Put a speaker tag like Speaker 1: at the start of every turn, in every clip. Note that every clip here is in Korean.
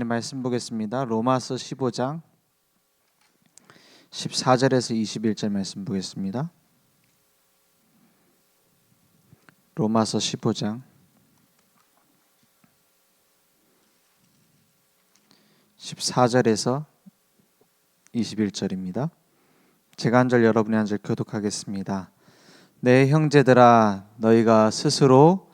Speaker 1: 말씀 보겠습니다. 로마서 15장 14절에서 21절 말씀 보겠습니다. 로마서 15장 14절에서 21절입니다. 제가 한 절 여러분이 한 절 교독하겠습니다. 내 형제들아 너희가 스스로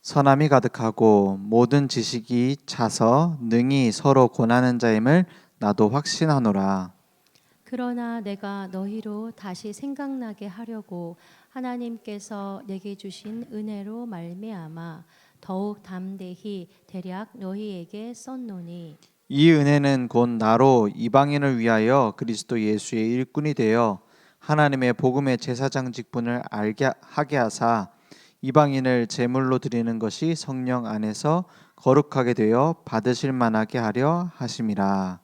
Speaker 1: 선함이 가득하고 모든 지식이 차서 능히 서로 권하는 자임을 나도 확신하노라.
Speaker 2: 그러나 내가 너희로 다시 생각나게 하려고 하나님께서 내게 주신 은혜로 말미암아 더욱 담대히 대략 너희에게 썼노니
Speaker 1: 이 은혜는 곧 나로 이방인을 위하여 그리스도 예수의 일꾼이 되어 하나님의 복음의 제사장 직분을 하게 하사 이방인을 제물로 드리는 것이 성령 안에서 거룩하게 되어 받으실 만하게 하려 하심이라.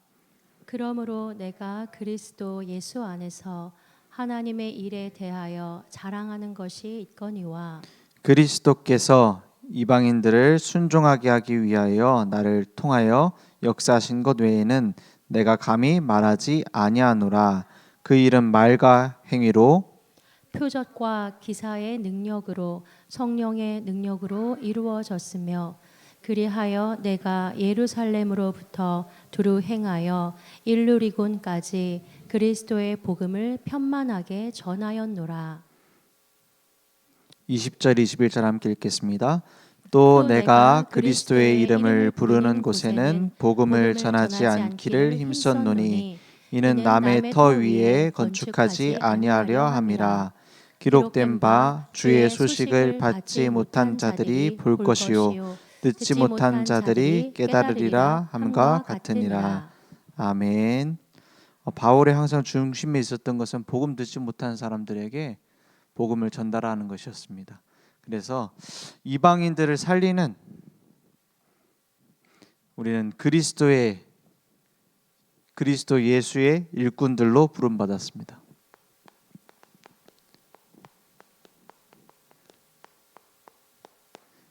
Speaker 2: 그러므로 내가 그리스도 예수 안에서 하나님의 일에 대하여 자랑하는 것이 있거니와
Speaker 1: 그리스도께서 이방인들을 순종하게 하기 위하여 나를 통하여 역사하신 것 외에는 내가 감히 말하지 아니하노라. 그 일은 말과 행위로
Speaker 2: 표적과 기사의 능력으로 성령의 능력으로 이루어졌으며 그리하여 내가 예루살렘으로부터 두루 행하여 일루리곤까지 그리스도의 복음을 편만하게 전하였노라.
Speaker 1: 20절 21절 함께 읽겠습니다. 또 내가 그리스도의 이름을 부르는 곳에는 복음을 전하지 않기를 힘썼노니 이는 남의 터 위에 건축하지 아니하려 함이라. 기록된 바 주의 소식을 받지 못한 자들이 볼 것이요 듣지 못한 자들이 깨달으리라 함과 같으니라. 아멘. 바울의 항상 중심에 있었던 것은 복음 듣지 못한 사람들에게 복음을 전달하는 것이었습니다. 그래서 이방인들을 살리는 우리는 그리스도 예수의 일꾼들로 부름받았습니다.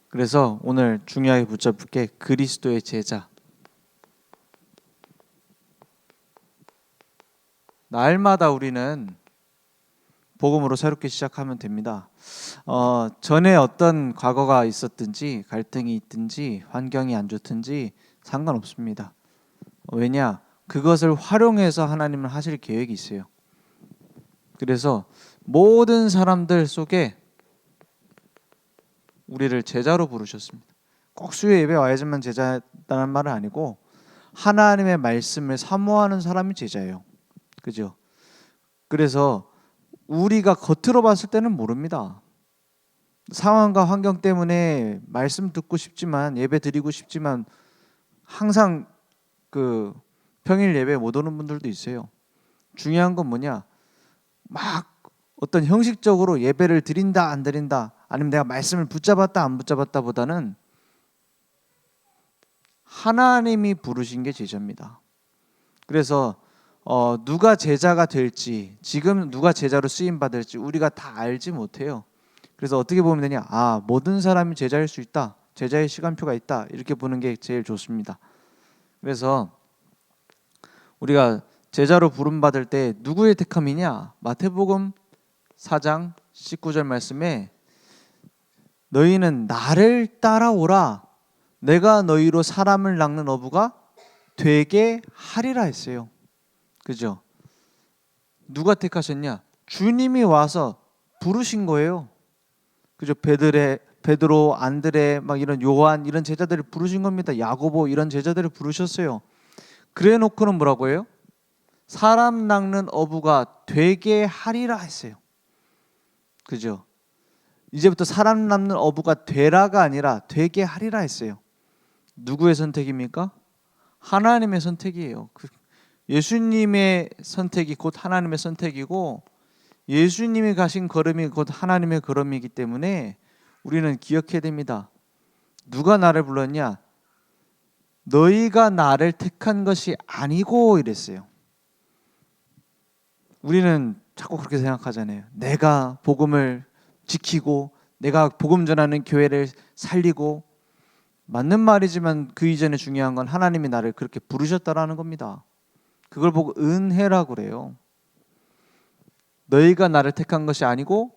Speaker 1: 그래서 오늘 중요하게 붙잡을 게 그리스도의 제자. 날마다 우리는 복음으로 새롭게 시작하면 됩니다. 전에 어떤 과거가 있었든지 갈등이 있든지 환경이 안 좋든지 상관없습니다. 왜냐? 그것을 활용해서 하나님은 하실 계획이 있어요. 그래서 모든 사람들 속에 우리를 제자로 부르셨습니다. 꼭 수요 예배 와야지만 제자라는 말은 아니고 하나님의 말씀을 사모하는 사람이 제자예요. 그죠? 그래서 우리가 겉으로 봤을 때는 모릅니다. 상황과 환경 때문에 말씀 듣고 싶지만 예배 드리고 싶지만 항상 그 평일 예배 못 오는 분들도 있어요. 중요한 건 뭐냐? 막 어떤 형식적으로 예배를 드린다 안 드린다 아니면 내가 말씀을 붙잡았다 안 붙잡았다 보다는 하나님이 부르신 게 제자입니다. 그래서 누가 제자가 될지 지금 누가 제자로 쓰임 받을지 우리가 다 알지 못해요. 그래서 어떻게 보면 되냐? 모든 사람이 제자일 수 있다. 제자의 시간표가 있다. 이렇게 보는 게 제일 좋습니다. 그래서 우리가 제자로 부름 받을 때 누구의 택함이냐? 마태복음 4장 19절 말씀에 너희는 나를 따라오라. 내가 너희로 사람을 낚는 어부가 되게 하리라 했어요. 그죠? 누가 택하셨냐? 주님이 와서 부르신 거예요. 그죠? 베드로, 안드레, 막 이런 요한 이런 제자들을 부르신 겁니다. 야고보 이런 제자들을 부르셨어요. 그래 놓고는 뭐라고 해요? 사람 낚는 어부가 되게 하리라 했어요. 그죠? 이제부터 사람 낚는 어부가 되라가 아니라 되게 하리라 했어요. 누구의 선택입니까? 하나님의 선택이에요. 예수님의 선택이 곧 하나님의 선택이고 예수님이 가신 걸음이 곧 하나님의 걸음이기 때문에 우리는 기억해야 됩니다. 누가 나를 불렀냐? 너희가 나를 택한 것이 아니고 이랬어요. 우리는 자꾸 그렇게 생각하잖아요. 내가 복음을 지키고 내가 복음 전하는 교회를 살리고 맞는 말이지만 그 이전에 중요한 건 하나님이 나를 그렇게 부르셨다라는 겁니다. 그걸 보고 은혜라고 그래요. 너희가 나를 택한 것이 아니고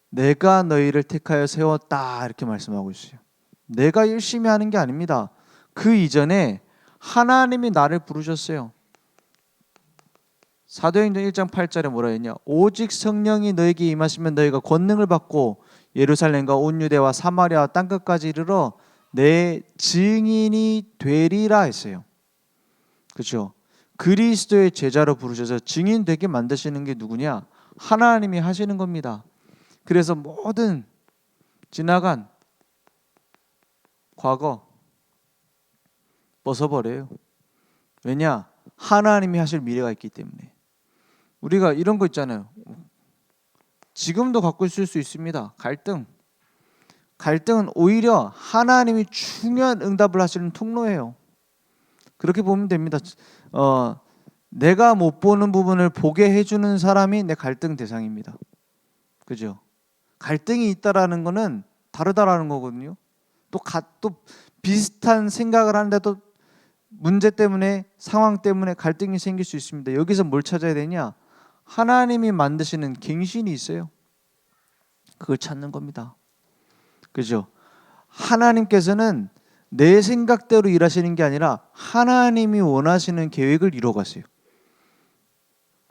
Speaker 1: 내가 너희를 택하여 세웠다 이렇게 말씀하고 있어요. 내가 열심히 하는 게 아닙니다. 그 이전에 하나님이 나를 부르셨어요. 사도행전 1장 8절에 뭐라 했냐? 오직 성령이 너에게 임하시면 너희가 권능을 받고 예루살렘과 온 유대와 사마리아 땅끝까지 이르러 내 증인이 되리라 했어요. 그렇죠? 그리스도의 제자로 부르셔서 증인 되게 만드시는 게 누구냐? 하나님이 하시는 겁니다. 그래서 모든 지나간 과거 벗어버려요. 왜냐? 하나님이 하실 미래가 있기 때문에. 우리가 이런 거 있잖아요. 지금도 갖고 있을 수 있습니다. 갈등은 오히려 하나님이 중요한 응답을 하시는 통로예요. 그렇게 보면 됩니다. 내가 못 보는 부분을 보게 해주는 사람이 내 갈등 대상입니다. 그죠? 갈등이 있다라는 거는 다르다라는 거거든요. 또 비슷한 생각을 하는데도 문제 때문에, 상황 때문에 갈등이 생길 수 있습니다. 여기서 뭘 찾아야 되냐? 하나님이 만드시는 갱신이 있어요. 그걸 찾는 겁니다. 그죠? 하나님께서는 내 생각대로 일하시는 게 아니라 하나님이 원하시는 계획을 이루어가세요.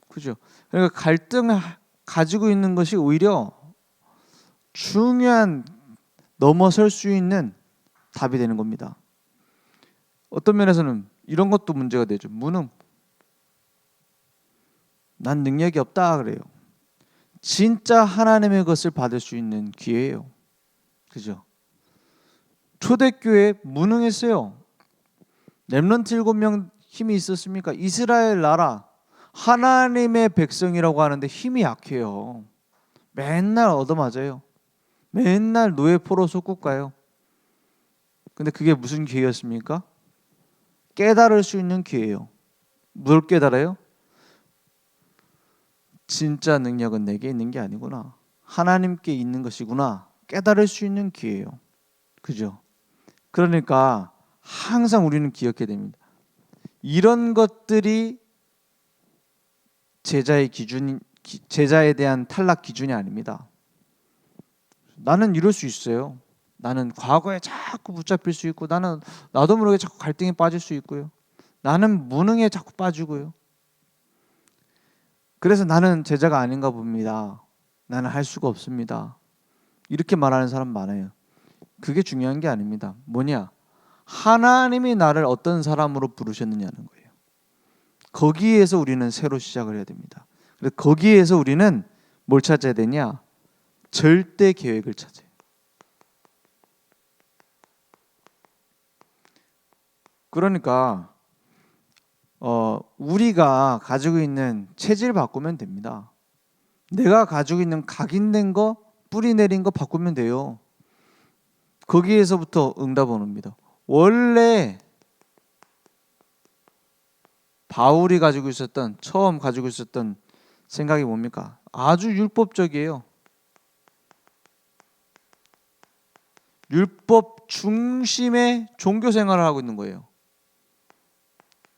Speaker 1: 그죠? 그러니까 갈등을 가지고 있는 것이 오히려 중요한 넘어설 수 있는 답이 되는 겁니다. 어떤 면에서는 이런 것도 문제가 되죠. 무능. 난 능력이 없다 그래요. 진짜 하나님의 것을 받을 수 있는 기회예요. 그죠? 초대교회 무능했어요. 렘넌트 7명 힘이 있었습니까? 이스라엘 나라 하나님의 백성이라고 하는데 힘이 약해요. 맨날 얻어맞아요. 맨날 노예 포로 속국 가요. 근데 그게 무슨 기회였습니까? 깨달을 수 있는 기회예요. 뭘 깨달아요? 진짜 능력은 내게 있는 게 아니구나. 하나님께 있는 것이구나. 깨달을 수 있는 기회예요. 그죠? 그러니까 항상 우리는 기억해야 됩니다. 이런 것들이 제자에 대한 탈락 기준이 아닙니다. 나는 이럴 수 있어요. 나는 과거에 자꾸 붙잡힐 수 있고, 나도 모르게 자꾸 갈등에 빠질 수 있고요. 나는 무능에 자꾸 빠지고요. 그래서 나는 제자가 아닌가 봅니다. 나는 할 수가 없습니다. 이렇게 말하는 사람 많아요. 그게 중요한 게 아닙니다. 뭐냐? 하나님이 나를 어떤 사람으로 부르셨느냐는 거예요. 거기에서 우리는 새로 시작을 해야 됩니다. 그래서 거기에서 우리는 뭘 찾아야 되냐? 절대 계획을 찾아요. 그러니까 우리가 가지고 있는 체질 바꾸면 됩니다. 내가 가지고 있는 각인된 거, 뿌리 내린 거 바꾸면 돼요. 거기에서부터 응답은 옵니다. 원래 바울이 처음 가지고 있었던 생각이 뭡니까? 아주 율법적이에요. 율법 중심의 종교 생활을 하고 있는 거예요.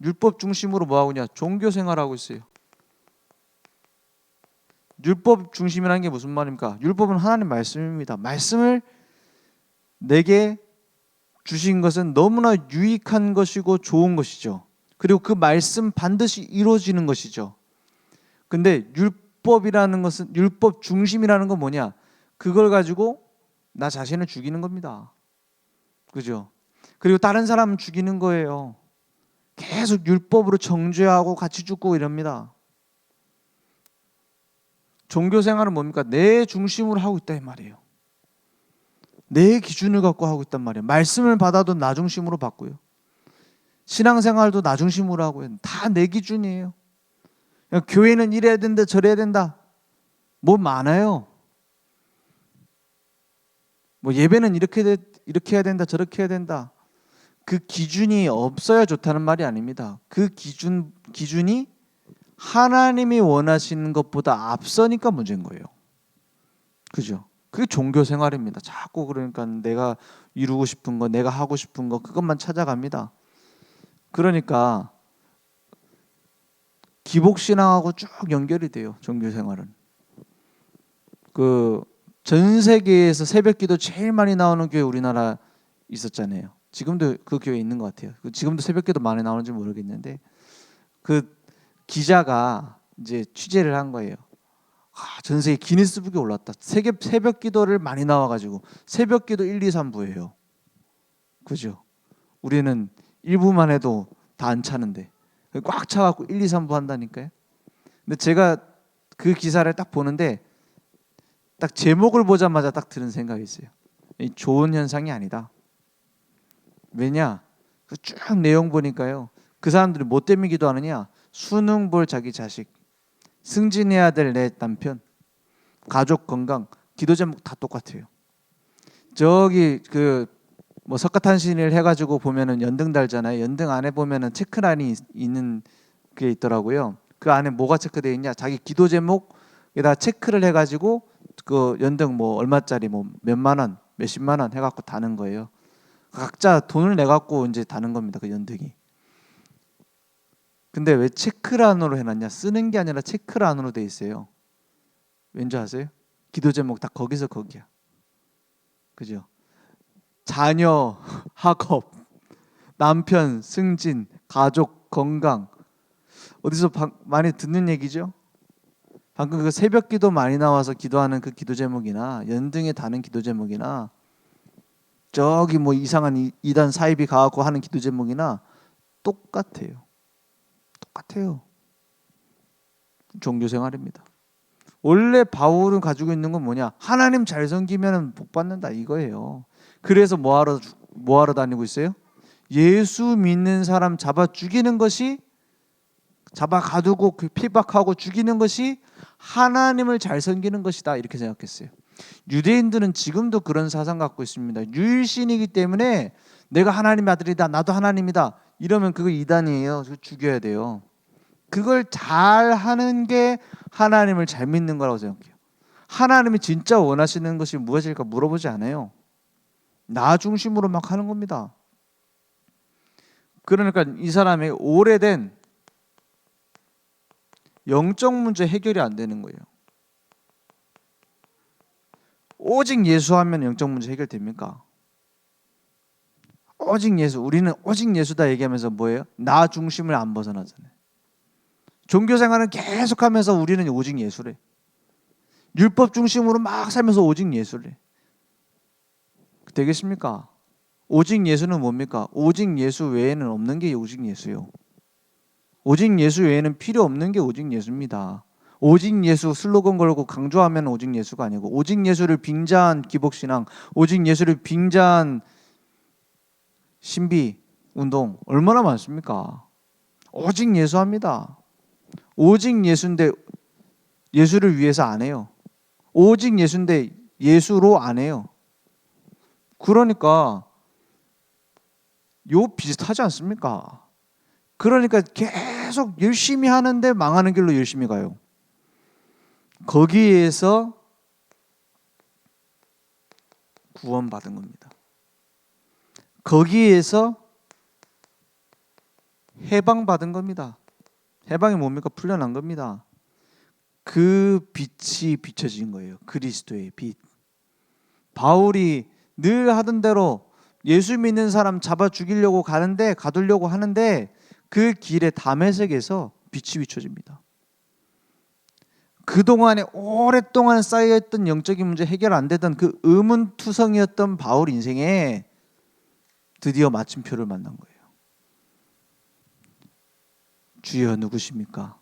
Speaker 1: 율법 중심으로 뭐 하고 있냐? 종교 생활을 하고 있어요. 율법 중심이라는 게 무슨 말입니까? 율법은 하나님 말씀입니다. 말씀을 내게 주신 것은 너무나 유익한 것이고 좋은 것이죠. 그리고 그 말씀 반드시 이루어지는 것이죠. 근데 율법 중심이라는 건 뭐냐? 그걸 가지고 나 자신을 죽이는 겁니다. 그죠? 그리고 다른 사람 죽이는 거예요. 계속 율법으로 정죄하고 같이 죽고 이럽니다. 종교 생활은 뭡니까? 내 중심으로 하고 있다 이 말이에요. 내 기준을 갖고 하고 있단 말이에요. 말씀을 받아도 나 중심으로 받고요. 신앙생활도 나 중심으로 하고요. 다 내 기준이에요. 교회는 이래야 된다 저래야 된다. 뭐 많아요. 뭐 예배는 이렇게 해야 된다 저렇게 해야 된다. 그 기준이 없어야 좋다는 말이 아닙니다. 그 기준이 하나님이 원하시는 것보다 앞서니까 문제인 거예요. 그죠? 그게 종교 생활입니다. 자꾸 그러니까 내가 이루고 싶은 거, 내가 하고 싶은 거 그것만 찾아갑니다. 그러니까 기복신앙하고 쭉 연결이 돼요. 종교 생활은. 그 전 세계에서 새벽기도 제일 많이 나오는 교회 우리나라 있었잖아요. 지금도 그 교회 있는 것 같아요. 지금도 새벽기도 많이 나오는지 모르겠는데 그 기자가 이제 취재를 한 거예요. 전 세계 기니스북에 올랐다. 세계 새벽기도를 많이 나와가지고 새벽기도 1, 2, 3부예요. 그죠? 우리는 1부만 해도 다 안 차는데 꽉 차갖고 1, 2, 3부 한다니까요. 근데 제가 그 기사를 딱 보는데 딱 제목을 보자마자 딱 드는 생각이 있어요. 좋은 현상이 아니다. 왜냐? 쭉 내용 보니까요. 그 사람들이 뭐 때문에 기도하느냐? 수능 볼 자기 자식, 승진해야 될 내 남편, 가족 건강, 기도 제목 다 똑같아요. 저기 그 뭐 석가탄신일 해가지고 보면은 연등 달잖아요. 연등 안에 보면은 체크란이 있는 게 있더라고요. 그 안에 뭐가 체크되어 있냐? 자기 기도 제목에다 체크를 해가지고 그 연등 뭐 얼마짜리 뭐 몇만 원, 몇십만 원 해갖고 다는 거예요. 각자 돈을 내갖고 이제 다는 겁니다. 그 연등이. 근데 왜 체크란으로 해놨냐? 쓰는 게 아니라 체크란으로 돼 있어요. 왠지 아세요? 기도 제목 다 거기서 거기야. 그죠? 자녀 학업, 남편 승진, 가족 건강. 어디서 많이 듣는 얘기죠? 방금 그 새벽 기도 많이 나와서 기도하는 그 기도 제목이나 연등에 다는 기도 제목이나 저기 뭐 이상한 이단 사입이 가갖고 하는 기도 제목이나 똑같아요. 똑같아요. 종교 생활입니다. 원래 바울은 가지고 있는 건 뭐냐? 하나님 잘 섬기면 복 받는다 이거예요. 그래서 뭐하러 다니고 있어요? 예수 믿는 사람 잡아 죽이는 것이, 잡아 가두고 핍박하고 죽이는 것이 하나님을 잘 섬기는 것이다 이렇게 생각했어요. 유대인들은 지금도 그런 사상 갖고 있습니다. 유일신이기 때문에 내가 하나님의 아들이다, 나도 하나님이다 이러면 그거 이단이에요. 죽여야 돼요. 그걸 잘 하는 게 하나님을 잘 믿는 거라고 생각해요. 하나님이 진짜 원하시는 것이 무엇일까 물어보지 않아요. 나 중심으로 막 하는 겁니다. 그러니까 이 사람의 오래된 영적 문제 해결이 안 되는 거예요. 오직 예수하면 영적 문제 해결됩니까? 오직 예수, 우리는 오직 예수다 얘기하면서 뭐예요? 나 중심을 안 벗어나잖아요. 종교생활은 계속하면서 우리는 오직 예수래. 율법 중심으로 막 살면서 오직 예수래. 되겠습니까? 오직 예수는 뭡니까? 오직 예수 외에는 없는 게 오직 예수요. 오직 예수 외에는 필요 없는 게 오직 예수입니다. 오직 예수 슬로건 걸고 강조하면 오직 예수가 아니고, 오직 예수를 빙자한 기복신앙, 오직 예수를 빙자한 신비 운동 얼마나 많습니까? 오직 예수합니다. 오직 예수인데 예수를 위해서 안 해요. 오직 예수인데 예수로 안 해요. 그러니까 요 비슷하지 않습니까? 그러니까 계속 열심히 하는데 망하는 길로 열심히 가요. 거기에서 구원받은 겁니다. 거기에서 해방받은 겁니다. 해방이 뭡니까? 풀려난 겁니다. 그 빛이 비춰진 거예요. 그리스도의 빛. 바울이 늘 하던 대로 예수 믿는 사람 잡아 죽이려고 가두려고 하는데 그 길에 다메섹에서 빛이 비춰집니다. 그동안에 오랫동안 쌓여있던 영적인 문제 해결 안 되던 그 의문투성이었던 바울 인생에 드디어 마침표를 만난 거예요. 주여 누구십니까?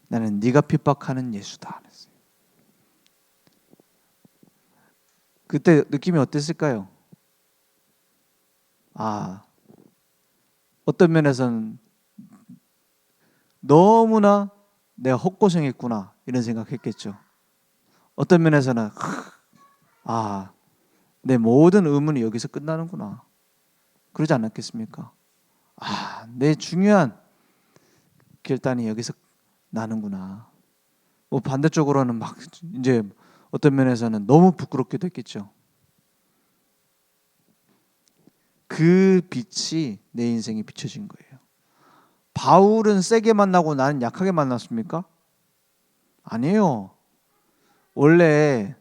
Speaker 1: 나는 네가 핍박하는 예수다. 그때 느낌이 어땠을까요? 어떤 면에서는 너무나 내가 헛고생했구나 이런 생각했겠죠. 어떤 면에서는 내 모든 의문이 여기서 끝나는구나 그러지 않았겠습니까? 내 중요한 결단이 여기서 나는구나. 뭐 반대쪽으로는 막 이제 어떤 면에서는 너무 부끄럽기도 했겠죠. 그 빛이 내 인생에 비춰진 거예요. 바울은 세게 만나고 나는 약하게 만났습니까? 아니에요. 원래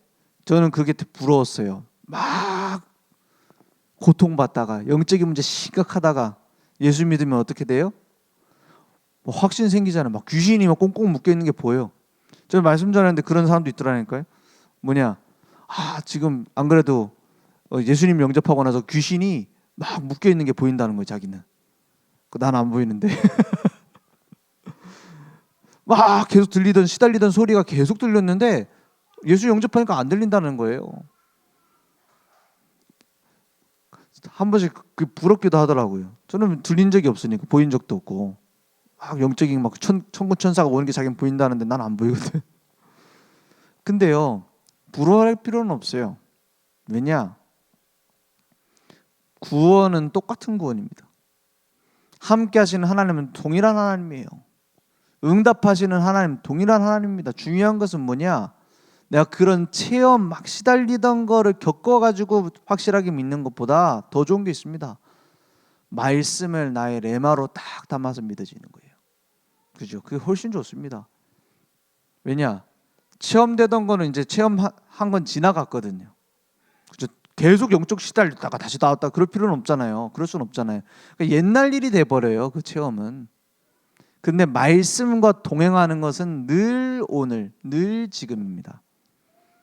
Speaker 1: 저는 그게 부러웠어요. 막 고통받다가 영적인 문제 심각하다가 예수 믿으면 어떻게 돼요? 뭐 확신 생기잖아요. 막 귀신이 막 꽁꽁 묶여 있는 게 보여요. 제가 말씀 전했는데 그런 사람도 있더라니까요. 뭐냐? 지금 안 그래도 예수님 영접하고 나서 귀신이 막 묶여 있는 게 보인다는 거예요. 자기는. 난 안 보이는데. 막 계속 들리던 시달리던 소리가 계속 들렸는데 예수 영접하니까 안 들린다는 거예요. 한 번씩 부럽기도 하더라고요. 저는 들린 적이 없으니까 보인 적도 없고 막 영적인 막 천군 천사가 오는 게 자기는 보인다는데 난 안 보이거든. 근데요 부러워할 필요는 없어요. 왜냐? 구원은 똑같은 구원입니다. 함께 하시는 하나님은 동일한 하나님이에요. 응답하시는 하나님 동일한 하나님입니다. 중요한 것은 뭐냐? 내가 그런 체험 막 시달리던 거를 겪어가지고 확실하게 믿는 것보다 더 좋은 게 있습니다. 말씀을 나의 레마로 딱 담아서 믿어지는 거예요. 그죠? 그게 훨씬 좋습니다. 왜냐? 체험되던 거는 이제 체험한 건 지나갔거든요. 그죠? 계속 영적 시달리다가 다시 나왔다 그럴 필요는 없잖아요. 그럴 수는 없잖아요. 그러니까 옛날 일이 돼버려요. 그 체험은. 근데 말씀과 동행하는 것은 늘 오늘, 늘 지금입니다.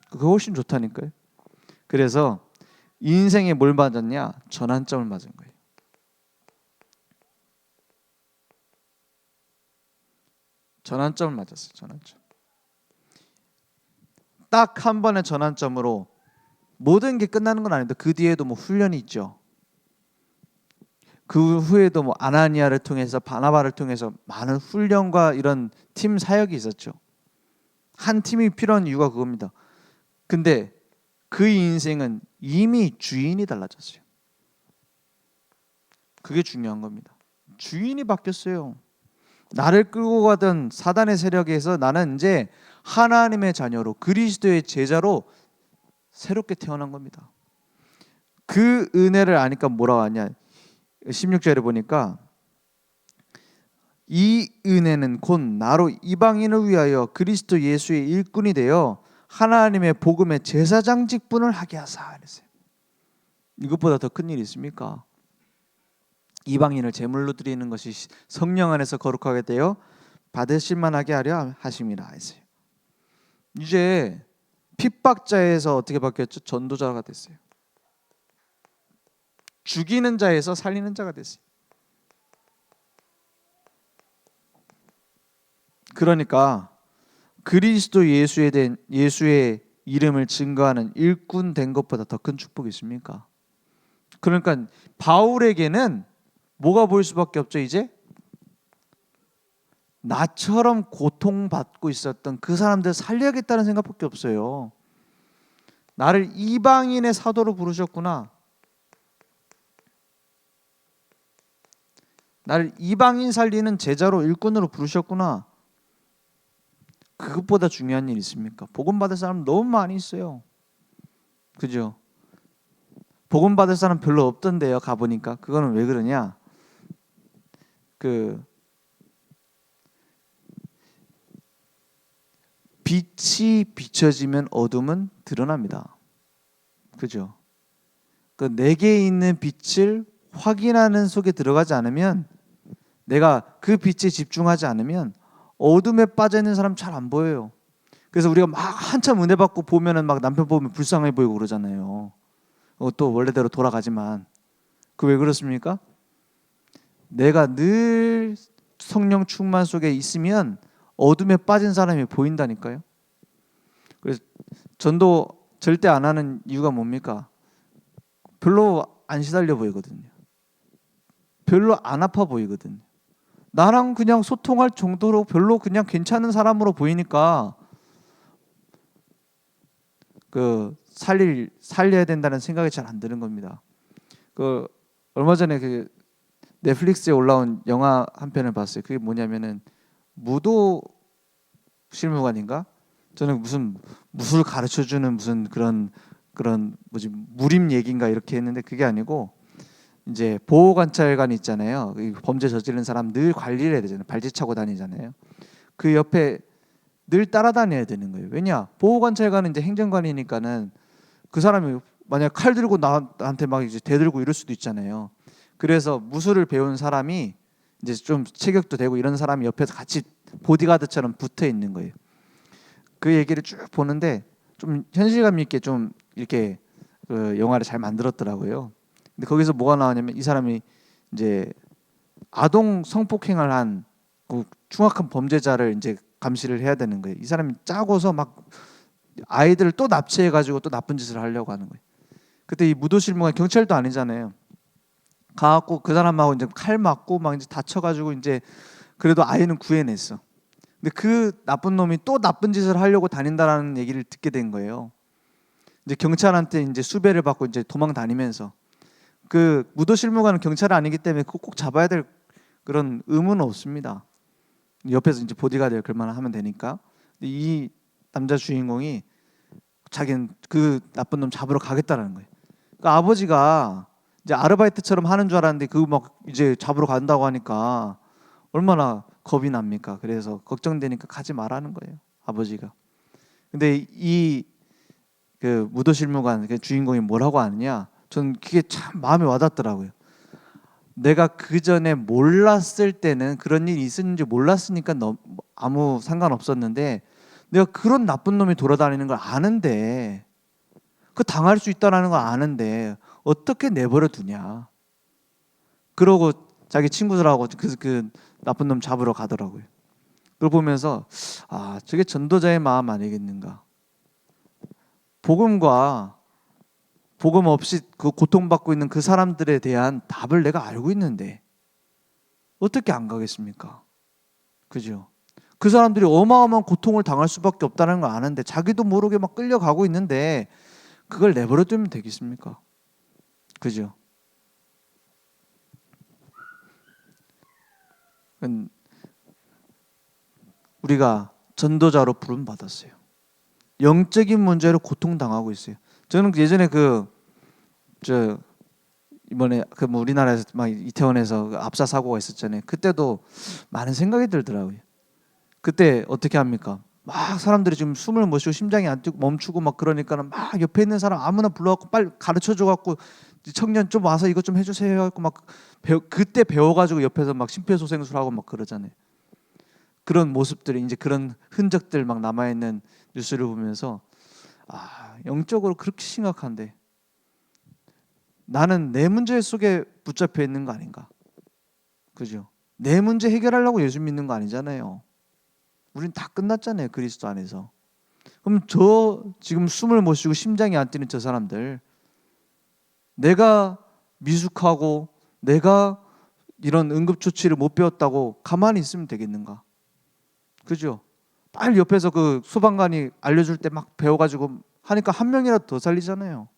Speaker 1: 그게 훨씬 좋다니까요. 그래서 인생에 뭘 맞았냐? 전환점을 맞은 거예요. 전환점을 맞았어요. 전환점. 딱 한 번의 전환점으로 모든 게 끝나는 건 아닌데 그 뒤에도 뭐 훈련이 있죠. 그 후에도 뭐 아나니아를 통해서 바나바를 통해서 많은 훈련과 이런 팀 사역이 있었죠. 한 팀이 필요한 이유가 그겁니다. 근데 그 인생은 이미 주인이 달라졌어요. 그게 중요한 겁니다. 주인이 바뀌었어요. 나를 끌고 가던 사단의 세력에서 나는 이제 하나님의 자녀로 그리스도의 제자로 새롭게 태어난 겁니다. 그 은혜를 아니까 뭐라고 하냐? 16절에 보니까 이 은혜는 곧 나로 이방인을 위하여 그리스도 예수의 일꾼이 되어 하나님의 복음의 제사장 직분을 하게 하사 그랬어요. 이것보다 더 큰 일이 있습니까? 이방인을 제물로 드리는 것이 성령 안에서 거룩하게 되어 받으실 만하게 하려 하심이라 했어요. 이제 핍박자에서 어떻게 바뀌었죠? 전도자가 됐어요. 죽이는 자에서 살리는 자가 됐어요. 그러니까 그리스도 예수의 이름을 증거하는 일꾼 된 것보다 더 큰 축복이 있습니까? 그러니까 바울에게는 뭐가 보일 수밖에 없죠. 이제 나처럼 고통받고 있었던 그 사람들 살려야겠다는 생각밖에 없어요. 나를 이방인의 사도로 부르셨구나. 나를 이방인 살리는 제자로 일꾼으로 부르셨구나. 그것보다 중요한 일 있습니까? 복음 받을 사람 너무 많이 있어요. 그죠? 복음 받을 사람 별로 없던데요. 가보니까. 그거는 왜 그러냐? 빛이 비춰지면 어둠은 드러납니다. 그죠? 내게 있는 빛을 확인하는 속에 들어가지 않으면, 내가 그 빛에 집중하지 않으면 어둠에 빠져 있는 사람 잘 안 보여요. 그래서 우리가 막 한참 은혜 받고 보면은 막 남편 보면 불쌍해 보이고 그러잖아요. 또 원래대로 돌아가지만. 그 왜 그렇습니까? 내가 늘 성령 충만 속에 있으면 어둠에 빠진 사람이 보인다니까요. 그래서 전도 절대 안 하는 이유가 뭡니까? 별로 안 시달려 보이거든요. 별로 안 아파 보이거든요. 나랑 그냥 소통할 정도로 별로 그냥 괜찮은 사람으로 보이니까 살려야 된다는 생각이 잘 안 드는 겁니다. 얼마 전에 넷플릭스에 올라온 영화 한 편을 봤어요. 그게 뭐냐면은 무도 실무관인가? 저는 무슨 무술 가르쳐 주는 무슨 그런 뭐지 무림 얘기인가 이렇게 했는데 그게 아니고 이제 보호관찰관 있잖아요. 이 범죄 저지른 사람 늘 관리를 해야 되잖아요. 발짓차고 다니잖아요. 그 옆에 늘 따라다녀야 되는 거예요. 왜냐? 보호관찰관은 이제 행정관이니까는 그 사람이 만약 칼 들고 나한테 막 이제 대들고 이럴 수도 있잖아요. 그래서 무술을 배운 사람이 이제 좀 체격도 되고 이런 사람이 옆에서 같이 보디가드처럼 붙어 있는 거예요. 그 얘기를 쭉 보는데 좀 현실감 있게 좀 이렇게 그 영화를 잘 만들었더라고요. 근데 거기서 뭐가 나오냐면 이 사람이 이제 아동 성폭행을 한 그 흉악한 범죄자를 이제 감시를 해야 되는 거예요. 이 사람이 짜고서 막 아이들을 또 납치해 가지고 또 나쁜 짓을 하려고 하는 거예요. 그때 이 무도실무가 경찰도 아니잖아요. 가갖고 그 사람하고 이제 칼 맞고 막 이제 다쳐가지고 이제 그래도 아이는 구해냈어. 근데 그 나쁜 놈이 또 나쁜 짓을 하려고 다닌다라는 얘기를 듣게 된 거예요. 이제 경찰한테 이제 수배를 받고 이제 도망 다니면서 그 무도실무관은 경찰이 아니기 때문에 그거 꼭 잡아야 될 그런 의무는 없습니다. 옆에서 이제 보디가드 역할만 하면 되니까. 근데 이 남자 주인공이 자기는 그 나쁜 놈 잡으러 가겠다라는 거예요. 그러니까 아버지가 이제 아르바이트처럼 하는 줄 알았는데 그 막 이제 잡으러 간다고 하니까 얼마나 겁이 납니까? 그래서 걱정되니까 가지 말라는 거예요, 아버지가. 근데 이 그 무도실무관 그 주인공이 뭐라고 하느냐? 전 그게 참 마음에 와닿더라고요. 내가 그 전에 몰랐을 때는 그런 일이 있었는지 몰랐으니까 아무 상관없었는데 내가 그런 나쁜 놈이 돌아다니는 걸 아는데 그 당할 수 있다라는 걸 아는데 어떻게 내버려 두냐. 그러고 자기 친구들하고 그 나쁜 놈 잡으러 가더라고요. 그걸 보면서 아, 저게 전도자의 마음 아니겠는가. 복음 없이 그 고통받고 있는 그 사람들에 대한 답을 내가 알고 있는데 어떻게 안 가겠습니까? 그죠? 그 사람들이 어마어마한 고통을 당할 수밖에 없다는 걸 아는데 자기도 모르게 막 끌려가고 있는데 그걸 내버려 두면 되겠습니까? 그죠? 우리가 전도자로 부름 받았어요. 영적인 문제로 고통당하고 있어요. 저는 예전에 이번에 뭐 우리나라에서 막 이태원에서 그 압사 사고가 있었잖아요. 그때도 많은 생각이 들더라고요. 그때 어떻게 합니까? 막 사람들이 지금 숨을 못 쉬고 심장이 안 뛰고 멈추고 막 그러니까는 막 옆에 있는 사람 아무나 불러갖고 빨리 가르쳐 줘갖고 청년 좀 와서 이것 좀 해주세요 해갖고 막 그때 배워가지고 옆에서 막 심폐소생술하고 막 그러잖아요. 그런 모습들이 이제 그런 흔적들 막 남아있는 뉴스를 보면서 아, 영적으로 그렇게 심각한데 나는 내 문제 속에 붙잡혀 있는 거 아닌가? 그죠? 내 문제 해결하려고 예수 믿는 거 아니잖아요. 우린 다 끝났잖아요. 그리스도 안에서. 그럼 저 지금 숨을 못 쉬고 심장이 안 뛰는 저 사람들 내가 미숙하고 내가 이런 응급조치를 못 배웠다고 가만히 있으면 되겠는가? 그죠? 빨리 옆에서 그 소방관이 알려줄 때 막 배워가지고 하니까 한 명이라도 더 살리잖아요.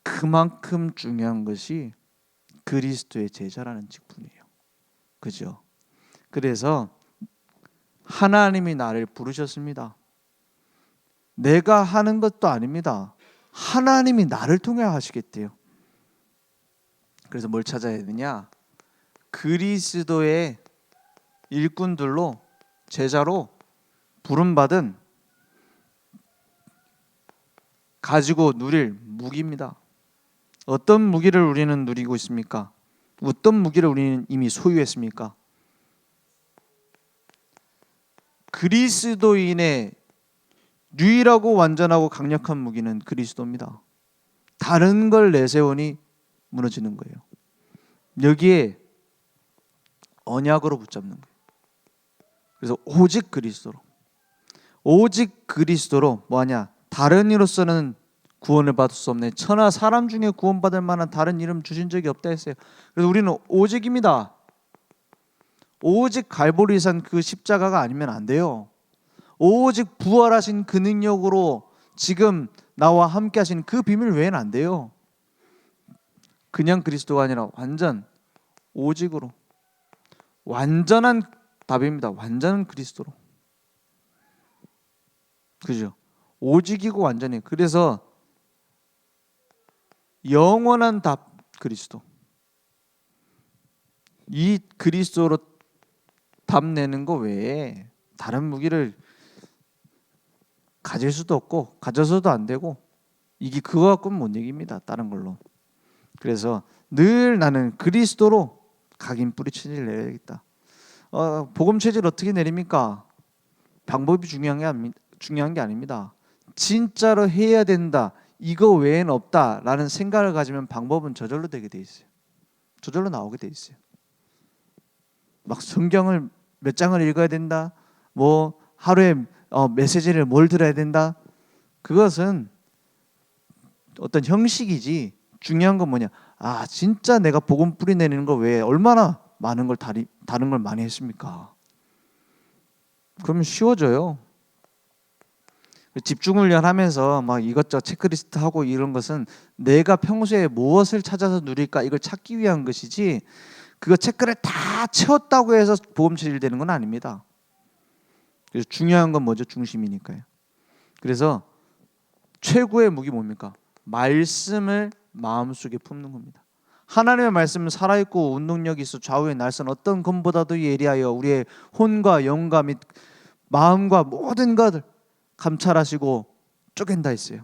Speaker 1: 그만큼 중요한 것이 그리스도의 제자라는 직분이에요. 그죠? 그래서 하나님이 나를 부르셨습니다. 내가 하는 것도 아닙니다. 하나님이 나를 통해 하시겠대요. 그래서 뭘 찾아야 되느냐? 그리스도의 일꾼들로 제자로 부름받은 가지고 누릴 무기입니다. 어떤 무기를 우리는 누리고 있습니까? 어떤 무기를 우리는 이미 소유했습니까? 그리스도인의 유일하고 완전하고 강력한 무기는 그리스도입니다. 다른 걸 내세우니 무너지는 거예요. 여기에 언약으로 붙잡는 거예요. 그래서 오직 그리스도로 뭐하냐? 다른 이로서는 구원을 받을 수 없네. 천하 사람 중에 구원받을 만한 다른 이름 주신 적이 없다 했어요. 그래서 우리는 오직입니다. 오직 갈보리산 그 십자가가 아니면 안 돼요. 오직 부활하신 그 능력으로 지금 나와 함께 하신 그 비밀 외에는 안 돼요. 그냥 그리스도가 아니라 완전 오직으로 완전한 답입니다. 완전한 그리스도로. 그죠? 오직이고 완전히. 그래서 영원한 답 그리스도. 이 그리스도로 답 내는 거 외에 다른 무기를 가질 수도 없고 가져서도 안 되고 이게 그거 갖고는 못 이깁니다. 다른 걸로. 그래서 늘 나는 그리스도로 각인 뿌리 체질 내야겠다. 복음 체질 어떻게 내립니까? 방법이 중요한 게 아닙니다. 진짜로 해야 된다. 이거 외에는 없다라는 생각을 가지면 방법은 저절로 되게 돼 있어요. 저절로 나오게 돼 있어요. 막 성경을 몇 장을 읽어야 된다. 뭐 하루에 메시지를 뭘 들어야 된다. 그것은 어떤 형식이지 중요한 건 뭐냐? 진짜 내가 복음 뿌리 내리는 거 외에 얼마나 많은 걸 다른 걸 많이 했습니까? 그러면 쉬워져요. 집중훈련 하면서 막 이것저것 체크리스트 하고 이런 것은 내가 평소에 무엇을 찾아서 누릴까 이걸 찾기 위한 것이지 그거 체크를 다 채웠다고 해서 복음 체질 되는 건 아닙니다. 그래서 중요한 건 뭐죠? 중심이니까요. 그래서 최고의 무기 뭡니까? 말씀을 마음속에 품는 겁니다. 하나님의 말씀은 살아있고 운동력이 있어 좌우의 날선 어떤 검보다도 예리하여 우리의 혼과 영과 및 마음과 모든 것을 감찰하시고 쪼갠다 했어요.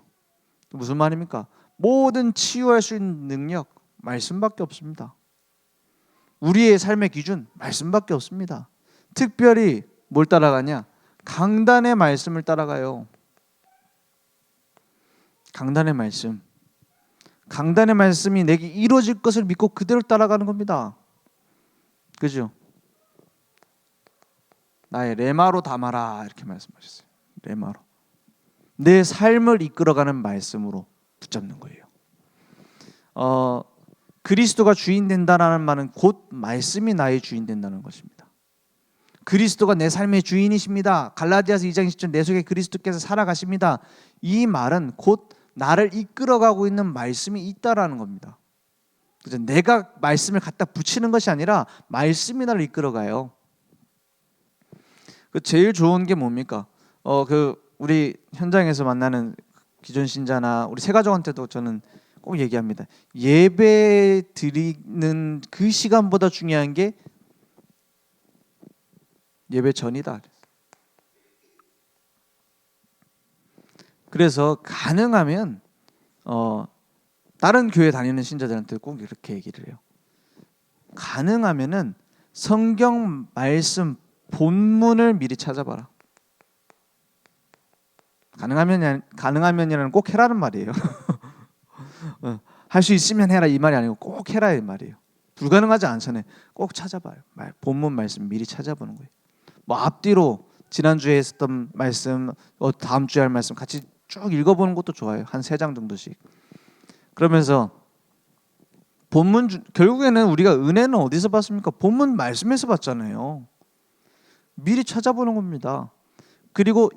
Speaker 1: 무슨 말입니까? 모든 치유할 수 있는 능력 말씀밖에 없습니다. 우리의 삶의 기준 말씀밖에 없습니다. 특별히 뭘 따라가냐? 강단의 말씀을 따라가요. 강단의 말씀. 강단의 말씀이 내게 이루어질 것을 믿고 그대로 따라가는 겁니다. 그죠? 나의 레마로 담아라 이렇게 말씀하셨어요. 레마로. 내 삶을 이끌어가는 말씀으로 붙잡는 거예요. 그리스도가 주인 된다라는 말은 곧 말씀이 나의 주인 된다는 것입니다. 그리스도가 내 삶의 주인이십니다. 갈라디아서 2장 20절 내 속에 그리스도께서 살아가십니다. 이 말은 곧 나를 이끌어가고 있는 말씀이 있다라는 겁니다. 그래서 내가 말씀을 갖다 붙이는 것이 아니라 말씀이 나를 이끌어가요. 그 제일 좋은 게 뭡니까? 우리 현장에서 만나는 기존 신자나 우리 새가족한테도 저는 꼭 얘기합니다. 예배 드리는 그 시간보다 중요한 게 예배 전이다. 그래서 가능하면 다른 교회 다니는 신자들한테 꼭 이렇게 얘기를 해요. 가능하면은 성경 말씀 본문을 미리 찾아봐라. 가능하면이라는 꼭 해라는 말이에요. 할 수 있으면 해라 이 말이 아니고 꼭 해라 이 말이에요. 불가능하지 않잖아요. 꼭 찾아봐요. 본문 말씀 미리 찾아보는 거예요. 뭐 앞뒤로 지난주에 했었던 말씀, 다음 주에 할 말씀 같이 쭉 읽어보는 것도 좋아요. 한 3장 정도씩. 그러면서 결국에는 우리가 은혜는 어디서 받습니까? 본문 말씀에서 받잖아요. 미리 찾아보는 겁니다. 그리고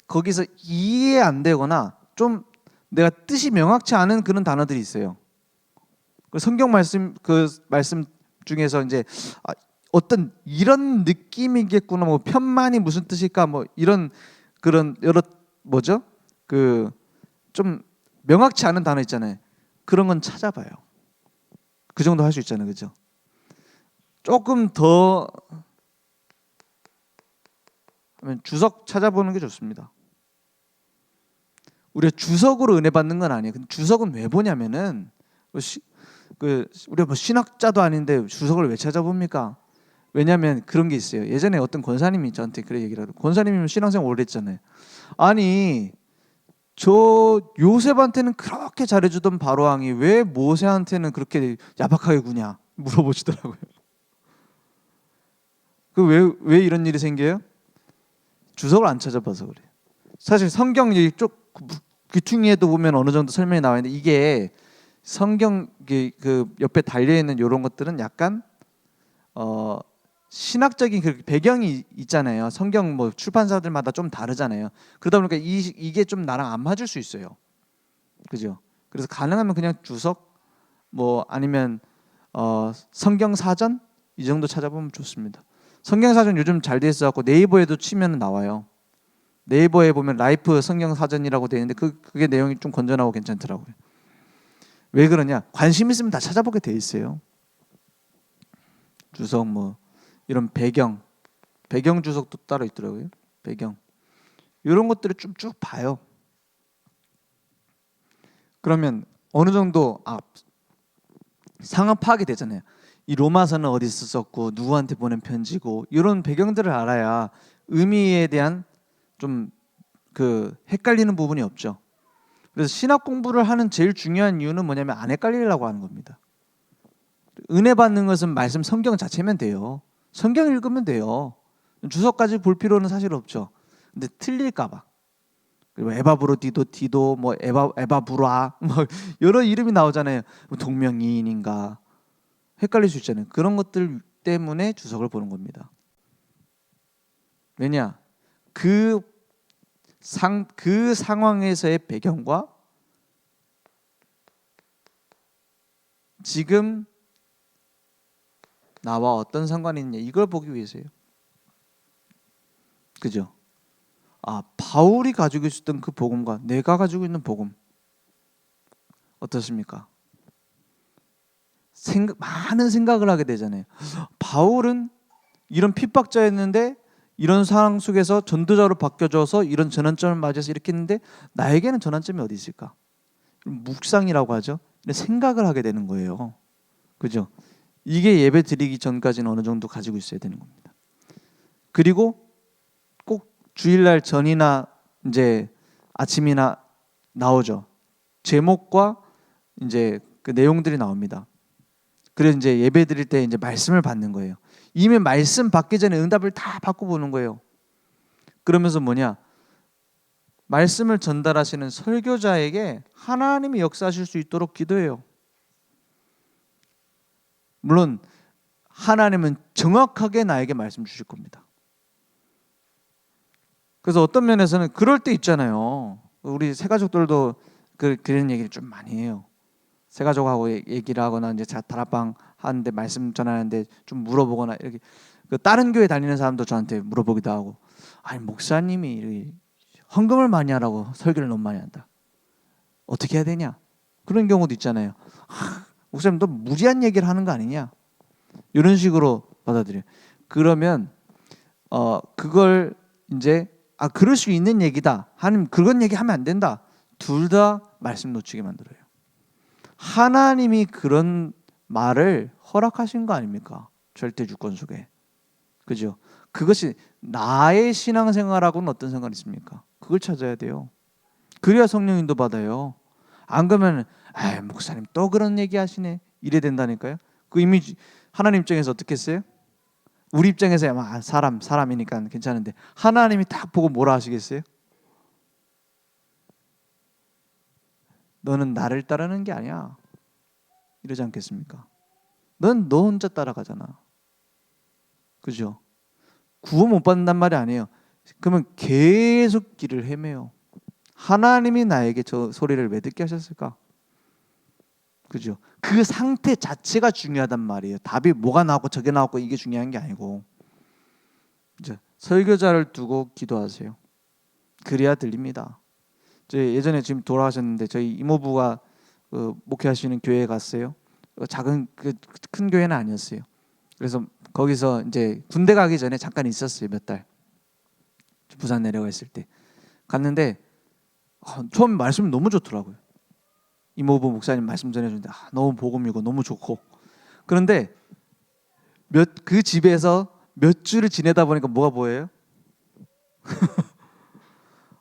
Speaker 1: 거기서 이해 안 되거나 좀 내가 뜻이 명확치 않은 그런 단어들이 있어요. 성경 말씀 중에서 이제 어떤 이런 느낌이겠구나, 뭐 편만이 무슨 뜻일까, 뭐 이런 그런 여러 뭐죠? 좀 명확치 않은 단어 있잖아요. 그런 건 찾아봐요. 그 정도 할 수 있잖아요, 그죠? 조금 더 하면 주석 찾아보는 게 좋습니다. 우리가 주석으로 은혜 받는 건 아니에요. 근데 주석은 왜 보냐면은 우리가 뭐 신학자도 아닌데 주석을 왜 찾아봅니까? 왜냐하면 그런 게 있어요. 예전에 어떤 권사님이 저한테 그래 얘기를 하더라고요. 권사님이면 신앙생활 오래 했잖아요. 아니 저 요셉한테는 그렇게 잘해주던 바로왕이 왜 모세한테는 그렇게 야박하게 구냐 물어보시더라고요. 왜 이런 일이 생겨요? 주석을 안 찾아봐서 그래요. 사실 성경 쪽 귀퉁이에도 보면 어느 정도 설명이 나와 있는데 이게 성경 그 옆에 달려 있는 이런 것들은 약간 신학적인 그 배경이 있잖아요. 성경 뭐 출판사들마다 좀 다르잖아요. 그러다 보니까 이게 좀 나랑 안 맞을 수 있어요. 그죠? 그래서 가능하면 그냥 주석 뭐 아니면 성경 사전 이 정도 찾아보면 좋습니다. 성경 사전 요즘 잘 돼 있어 갖고 네이버에도 치면 나와요. 네이버에 보면 라이프 성경 사전이라고 되어 있는데 그게 내용이 좀 건전하고 괜찮더라고요. 왜 그러냐? 관심 있으면 다 찾아보게 돼 있어요. 주석 뭐 이런 배경 주석도 따로 있더라고요. 배경 이런 것들을 쭉 봐요. 그러면 어느 정도 상황 파악이 되잖아요. 이 로마서는 어디서 썼고 누구한테 보낸 편지고 이런 배경들을 알아야 의미에 대한 좀 그 헷갈리는 부분이 없죠. 그래서 신학 공부를 하는 제일 중요한 이유는 뭐냐면 안 헷갈리려고 하는 겁니다. 은혜 받는 것은 말씀 성경 자체면 돼요. 성경 읽으면 돼요. 주석까지 볼 필요는 사실 없죠. 근데 틀릴까 봐. 그리고 에바브로디도 뭐 에바브라 뭐 여러 이름이 나오잖아요. 뭐 동명이인인가 헷갈릴 수 있잖아요. 그런 것들 때문에 주석을 보는 겁니다. 왜냐? 그 상황에서의 배경과 지금 나와 어떤 상관이 있냐 이걸 보기 위해서요. 그죠? 바울이 가지고 있었던 그 복음과 내가 가지고 있는 복음 어떻습니까? 많은 생각을 하게 되잖아요. 바울은 이런 핍박자였는데 이런 상황 속에서 전도자로 바뀌어져서 이런 전환점을 맞이해서 이렇게 했는데 나에게는 전환점이 어디 있을까? 묵상이라고 하죠. 생각을 하게 되는 거예요. 그죠? 이게 예배 드리기 전까지는 어느 정도 가지고 있어야 되는 겁니다. 그리고 꼭 주일날 전이나 이제 아침이나 나오죠. 제목과 이제 그 내용들이 나옵니다. 그래서 이제 예배 드릴 때 이제 말씀을 받는 거예요. 이미 말씀 받기 전에 응답을 다 받고 보는 거예요. 그러면서 뭐냐? 말씀을 전달하시는 설교자에게 하나님이 역사하실 수 있도록 기도해요. 물론 하나님은 정확하게 나에게 말씀 주실 겁니다. 그래서 어떤 면에서는 그럴 때 있잖아요. 우리 새가족들도 그런 얘기를 좀 많이 해요. 새가족하고 얘기를 하거나 이제 다락방 하는데 말씀 전하는데 좀 물어보거나 이렇게 다른 교회 다니는 사람도 저한테 물어보기도 하고, 아니 목사님이 헌금을 많이 하라고 설교를 너무 많이 한다. 어떻게 해야 되냐? 그런 경우도 있잖아요. 목사님 너 무리한 얘기를 하는 거 아니냐? 이런 식으로 받아들여요. 그러면 그걸 이제 그럴 수 있는 얘기다. 하나님 그런 얘기 하면 안 된다. 둘 다 말씀 놓치게 만들어요. 하나님이 그런 말을 허락하신 거 아닙니까? 절대 주권 속에. 그죠? 그것이 나의 신앙생활하고는 어떤 상관이 있습니까? 그걸 찾아야 돼요. 그래야 성령 인도 받아요. 안 그러면 목사님 또 그런 얘기 하시네. 이래 된다니까요. 그 이미 하나님 입장에서 어떻게 했어요? 우리 입장에서 아마 사람이니까 괜찮은데 하나님이 딱 보고 뭐라 하시겠어요? 너는 나를 따르는 게 아니야. 이러지 않겠습니까? 넌 너 혼자 따라가잖아. 그죠? 구원 못 받는단 말이 아니에요. 그러면 계속 길을 헤매요. 하나님이 나에게 저 소리를 왜 듣게 하셨을까? 그죠? 그 상태 자체가 중요하단 말이에요. 답이 뭐가 나왔고 저게 나왔고 이게 중요한 게 아니고. 이제 설교자를 두고 기도하세요. 그래야 들립니다. 예전에 지금 돌아가셨는데 저희 이모부가 목회하시는 교회에 갔어요. 작은 큰 교회는 아니었어요. 그래서 거기서 이제 군대 가기 전에 잠깐 있었어요. 몇 달. 부산 내려가 있을 때 갔는데 처음 말씀이 너무 좋더라고요. 이모부 목사님 말씀 전해주는데 너무 복음이고 너무 좋고. 그런데 그 집에서 몇 주를 지내다 보니까 뭐가 보여요?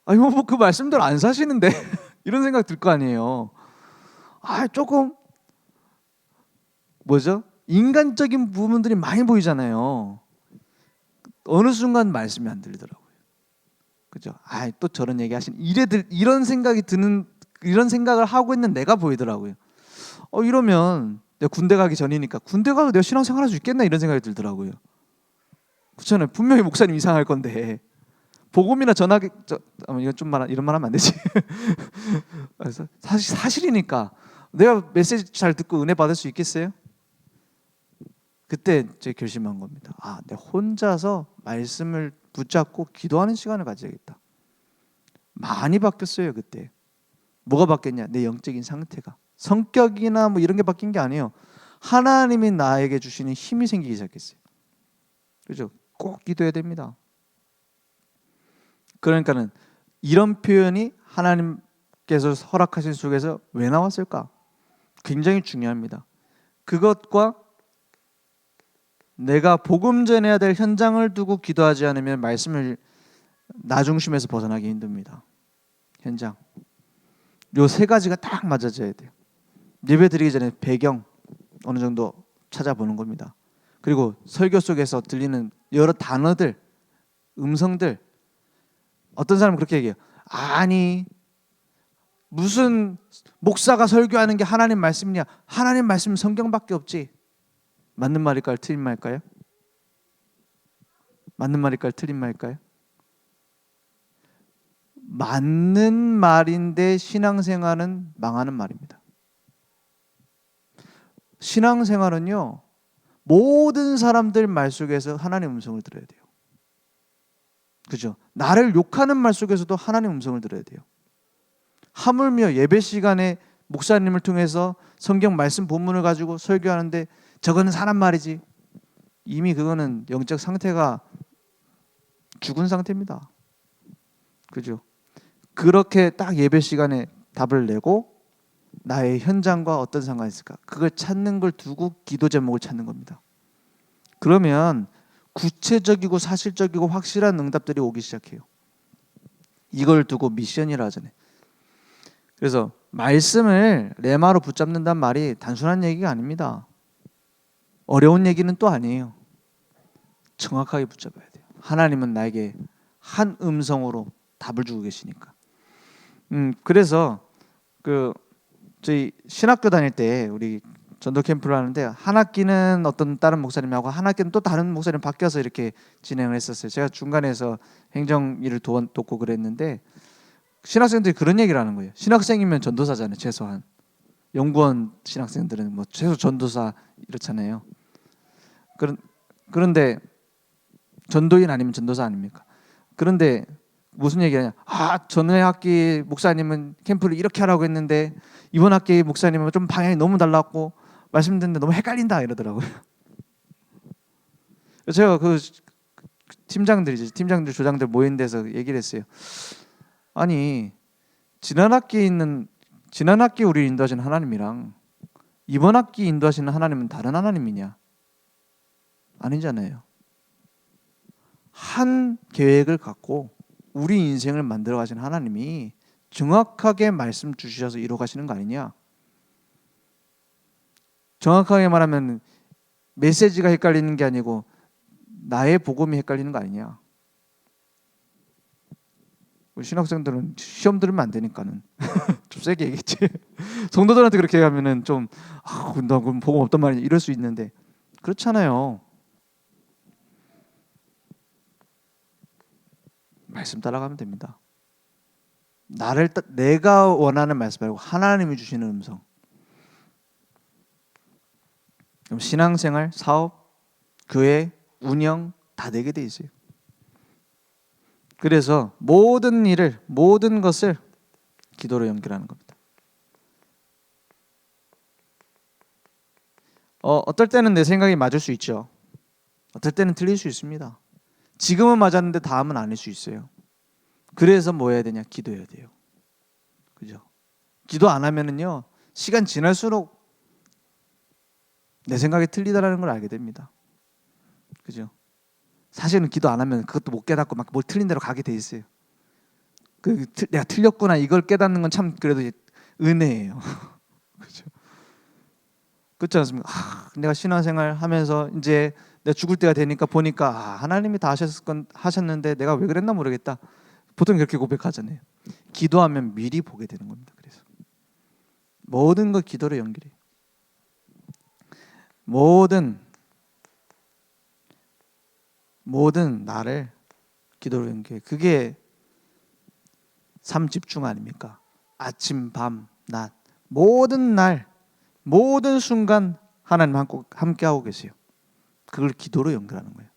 Speaker 1: 이모부 그 말씀대로 안 사시는데 이런 생각 들 거 아니에요. 조금 뭐죠? 인간적인 부분들이 많이 보이잖아요. 어느 순간 말씀이 안 들리더라고요. 그죠? 또 저런 얘기 하신 이런 생각이 드는 이런 생각을 하고 있는 내가 보이더라고요. 이러면 내가 군대 가기 전이니까 군대 가도 내가 신앙생활 할 수 있겠나 이런 생각이 들더라고요. 그렇잖아요. 분명히 목사님 이상할 건데 복음이나 전하기 이건 좀 이런 말 하면 안 되지. 그래서 사실이니까 내가 메시지 잘 듣고 은혜 받을 수 있겠어요? 그때 제가 결심한 겁니다. 내가 혼자서 말씀을 붙잡고 기도하는 시간을 가져야겠다. 많이 바뀌었어요. 그때 뭐가 바뀌었냐? 내 영적인 상태가, 성격이나 뭐 이런 게 바뀐 게 아니에요. 하나님이 나에게 주시는 힘이 생기기 시작했어요. 그렇죠? 꼭 기도해야 됩니다. 그러니까는 이런 표현이 하나님께서 허락하신 속에서 왜 나왔을까? 굉장히 중요합니다. 그것과 내가 복음 전해야 될 현장을 두고 기도하지 않으면 말씀을 나중심에서 벗어나기 힘듭니다. 현장. 요 세 가지가 딱 맞아져야 돼요. 예배 드리기 전에 배경 어느 정도 찾아보는 겁니다. 그리고 설교 속에서 들리는 여러 단어들, 음성들. 어떤 사람은 그렇게 얘기해요. 아니, 무슨 목사가 설교하는 게 하나님 말씀이냐? 하나님 말씀은 성경밖에 없지. 맞는 말일까요? 틀린 말일까요? 맞는 말일까요? 틀린 말일까요? 맞는 말인데 신앙생활은 망하는 말입니다. 신앙생활은요, 모든 사람들 말 속에서 하나님의 음성을 들어야 돼요. 그죠? 나를 욕하는 말 속에서도 하나님의 음성을 들어야 돼요. 하물며 예배 시간에 목사님을 통해서 성경 말씀 본문을 가지고 설교하는데 저거는 사람 말이지. 이미 그거는 영적 상태가 죽은 상태입니다. 그죠? 그렇게 딱 예배 시간에 답을 내고 나의 현장과 어떤 상관이 있을까? 그걸 찾는 걸 두고 기도 제목을 찾는 겁니다. 그러면 구체적이고 사실적이고 확실한 응답들이 오기 시작해요. 이걸 두고 미션이라 하잖아요. 그래서 말씀을 레마로 붙잡는단 말이 단순한 얘기가 아닙니다. 어려운 얘기는 또 아니에요. 정확하게 붙잡아야 돼요. 하나님은 나에게 한 음성으로 답을 주고 계시니까. 그래서 저희 신학교 다닐 때 우리 전도 캠프를 하는데 한 학기는 어떤 다른 목사님하고 한 학기는 또 다른 목사님 바뀌어서 이렇게 진행을 했었어요. 제가 중간에서 행정 일을 돕고 그랬는데 신학생들이 그런 얘기를 하는 거예요. 신학생이면 전도사잖아요. 최소한 연구원 신학생들은 뭐 최소 전도사 이렇잖아요. 그런데 전도인 아니면 전도사 아닙니까? 그런데 무슨 얘기하냐? 전에 학기 목사님은 캠프를 이렇게 하라고 했는데 이번 학기 목사님은 좀 방향이 너무 달랐고 말씀 듣는데 너무 헷갈린다 이러더라고요. 제가 그 팀장들, 조장들 모인 데서 얘기를 했어요. 아니, 지난 학기 우리 인도하시는 하나님이랑 이번 학기 인도하시는 하나님은 다른 하나님이냐? 아니잖아요. 한 계획을 갖고 우리 인생을 만들어 가신 하나님이 정확하게 말씀 주셔서 이루어 가시는 거 아니냐? 정확하게 말하면 메시지가 헷갈리는 게 아니고 나의 복음이 헷갈리는 거 아니냐? 우리 신학생들은 시험 들으면 안 되니까는 좀 세게 얘기했지. 성도들한테 그렇게 하면은 좀 나 그럼 복음 없단 말이냐 이럴 수 있는데 그렇잖아요. 말씀 따라가면 됩니다. 내가 원하는 말씀 말고 하나님이 주시는 음성. 그럼 신앙생활, 사업, 교회, 운영 다 되게 돼 있어요. 그래서 모든 것을 기도로 연결하는 겁니다. 어떨 때는 내 생각이 맞을 수 있죠. 어떨 때는 틀릴 수 있습니다. 지금은 맞았는데 다음은 아닐 수 있어요. 그래서 뭐 해야 되냐? 기도해야 돼요. 그죠? 기도 안 하면은요, 시간 지날수록 내 생각이 틀리다라는 걸 알게 됩니다. 그죠? 사실은 기도 안 하면 그것도 못 깨닫고 막 뭘 틀린 대로 가게 돼 있어요. 내가 틀렸구나 이걸 깨닫는 건 참 그래도 은혜예요. 그죠? 그렇지 않습니까? 내가 신앙생활 하면서 이제 내가 죽을 때가 되니까 보니까 하나님이 다 하셨는데 내가 왜 그랬나 모르겠다. 보통 그렇게 고백하잖아요. 기도하면 미리 보게 되는 겁니다. 그래서 모든 거 기도로 연결해요. 모든 나를 기도로 연결해. 그게 삶 집중 아닙니까? 아침, 밤, 낮 모든 날 모든 순간 하나님 함께 하고 계세요. 그걸 기도로 연결하는 거예요.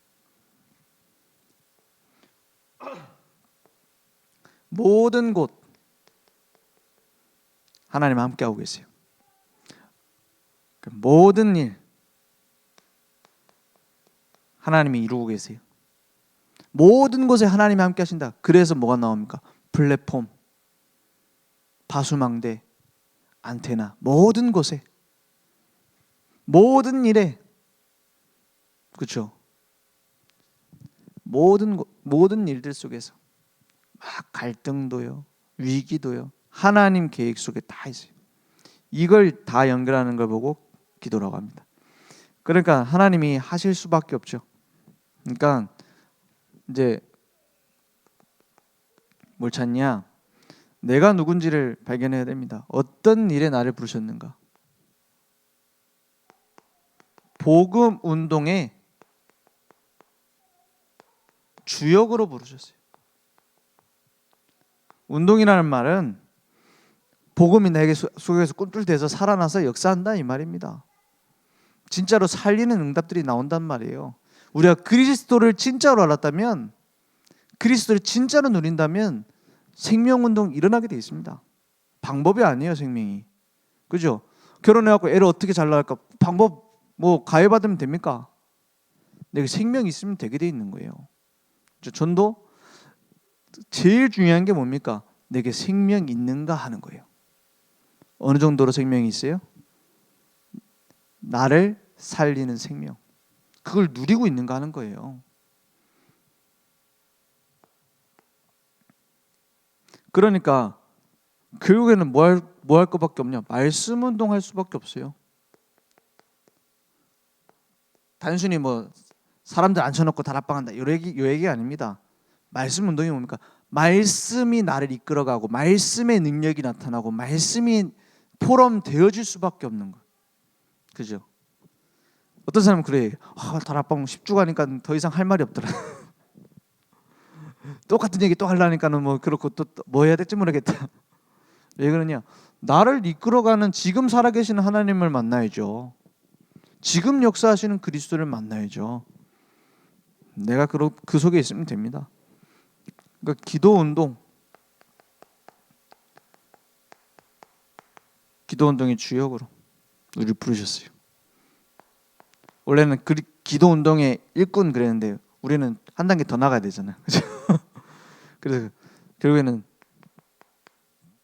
Speaker 1: 모든 곳 하나님 함께하고 계세요. 그 모든 일 하나님이 이루고 계세요. 모든 곳에 하나님이 함께 하신다. 그래서 뭐가 나옵니까? 플랫폼, 파수망대, 안테나, 모든 곳에, 모든 일에, 그렇죠? 모든 일들 속에서 막 갈등도요, 위기도요, 하나님 계획 속에 다 있어요. 이걸 다 연결하는 걸 보고 기도라고 합니다. 그러니까 하나님이 하실 수밖에 없죠. 그러니까 이제 뭘 찾냐? 내가 누군지를 발견해야 됩니다. 어떤 일에 나를 부르셨는가? 복음 운동의 주역으로 부르셨어요. 운동이라는 말은 복음이 내게 속에서 꿈틀대서 살아나서 역사한다 이 말입니다. 진짜로 살리는 응답들이 나온단 말이에요. 우리가 그리스도를 진짜로 알았다면, 그리스도를 진짜로 누린다면 생명운동 일어나게 돼 있습니다. 방법이 아니에요, 생명이. 그죠? 결혼해갖고 애를 어떻게 잘 낳을까? 방법 뭐 가해받으면 됩니까? 내가 생명이 있으면 되게 돼 있는 거예요. 전도 제일 중요한 게 뭡니까? 내게 생명이 있는가 하는 거예요. 어느 정도로 생명이 있어요? 나를 살리는 생명. 그걸 누리고 있는가 하는 거예요. 그러니까 결국에는 뭐 할 것밖에 없냐? 말씀 운동할 수밖에 없어요. 단순히 뭐 사람들 앉혀놓고 다락방한다 요 얘기 아닙니다. 말씀 운동이 뭡니까? 말씀이 나를 이끌어가고 말씀의 능력이 나타나고 말씀이 포럼 되어질 수밖에 없는 거. 그죠? 어떤 사람은 그래. 다락방 10주 가니까 더 이상 할 말이 없더라. 똑같은 얘기 또 하려니까는 뭐 그렇고 또 뭐 해야 될지 모르겠다. 왜 그러냐? 나를 이끌어가는 지금 살아계시는 하나님을 만나야죠. 지금 역사하시는 그리스도를 만나야죠. 내가 그 속에 있으면 됩니다. 그러니까 기도 운동의 주역으로 우리 부르셨어요. 원래는 기도 운동의 일꾼 그랬는데 우리는 한 단계 더 나가야 되잖아요. 그래서 결국에는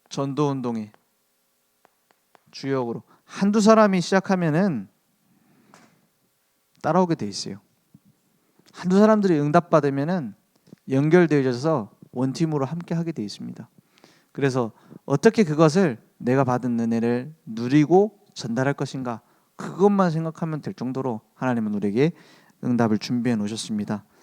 Speaker 1: 전도 운동의 주역으로 한두 사람이 시작하면은 따라오게 돼 있어요. 한두 사람들이 응답받으면은 연결되어져서 원팀으로 함께 하게 돼 있습니다. 그래서 어떻게 그것을 내가 받은 은혜를 누리고 전달할 것인가, 그것만 생각하면 될 정도로 하나님은 우리에게 응답을 준비해 놓으셨습니다.